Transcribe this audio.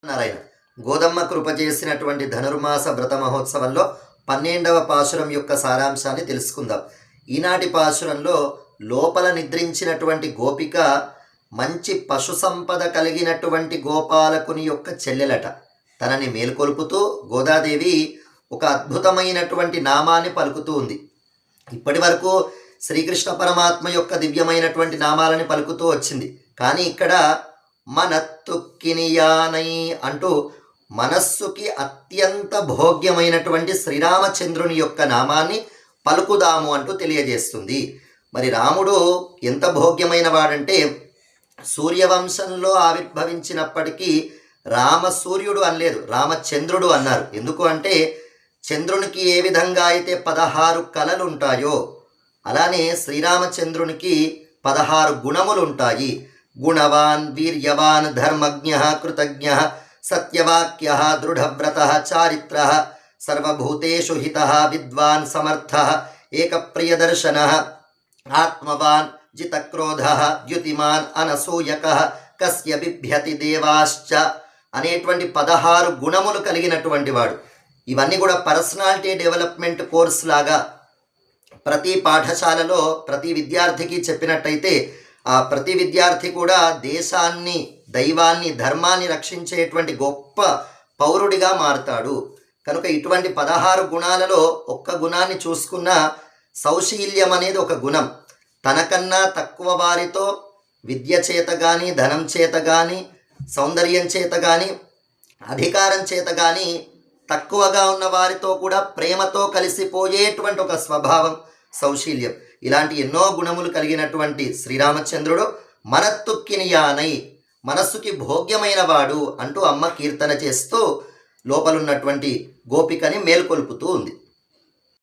నారాయణ గోదమ్మ కృప చేసినటువంటి ధనుర్మాస వ్రత మహోత్సవంలో 12వ పాశురం యొక్క సారాంశాన్ని తెలుసుకుందాం. ఈనాటి పాశురంలో లోపల నిద్రించినటువంటి గోపిక మంచి పశు సంపద కలిగినటువంటి గోపాలకుని యొక్క చెల్లెలట. తనని మేల్కొల్పుతూ గోదాదేవి ఒక అద్భుతమైనటువంటి నామాన్ని పలుకుతూ ఉంది. ఇప్పటి వరకు శ్రీకృష్ణ పరమాత్మ యొక్క దివ్యమైనటువంటి నామాలని పలుకుతూ వచ్చింది. కానీ ఇక్కడ మనత్తుక్కినియానై అంటూ మనస్సుకి అత్యంత భోగ్యమైనటువంటి శ్రీరామచంద్రుని యొక్క నామాన్ని పలుకుదాము అంటూ తెలియజేస్తుంది. మరి రాముడు ఎంత భోగ్యమైన వాడంటే సూర్యవంశంలో ఆవిర్భవించినప్పటికీ రామసూర్యుడు అనలేదు, రామచంద్రుడు అన్నారు. ఎందుకు అంటే చంద్రునికి ఏ విధంగా అయితే 16 కళలు ఉంటాయో అలానే శ్రీరామచంద్రునికి 16 గుణములు ఉంటాయి. గుణవాన్ వీర్యవాన్ ధర్మజ్ఞ కృతజ్ఞ సత్యవాక్య దృఢవ్రత చారిత్ర సర్వభూతేషు హిత విద్వాన్ సమర్థ ఏకప్రియదర్శన ఆత్మవాన్ జితక్రోధ ద్యుతిమాన్ అనసూయక కస్య బిభ్యతి దేవాశ్చ అనేటువంటి 16 గుణములు కలిగినటువంటి వాడు. ఇవన్నీ కూడా పర్సనాలిటీ డెవలప్మెంట్ కోర్స్ లాగా ప్రతి పాఠశాలలో ప్రతి విద్యార్థికి చెప్పినట్టయితే ఆ ప్రతి విద్యార్థి కూడా దేశాన్ని, దైవాన్ని, ధర్మాన్ని రక్షించేటువంటి గొప్ప పౌరుడిగా మారుతాడు. కనుక ఇటువంటి 16 గుణాలలో ఒక్క గుణాన్ని చూసుకున్న సౌశీల్యం అనేది ఒక గుణం. తనకన్నా తక్కువ వారితో విద్య చేత కానీ, ధనం చేత కానీ, సౌందర్యం చేత కానీ, అధికారం చేత కానీ తక్కువగా ఉన్న వారితో కూడా ప్రేమతో కలిసిపోయేటువంటి ఒక స్వభావం సౌశీల్యం. ఇలాంటి ఎన్నో గుణములు కలిగినటువంటి శ్రీరామచంద్రుడు మనత్తుక్కినియానై మనస్సుకి భోగ్యమైన వాడు అంటూ అమ్మ కీర్తన చేస్తూ లోపలున్నటువంటి గోపికని మేల్కొల్పుతూ ఉంది.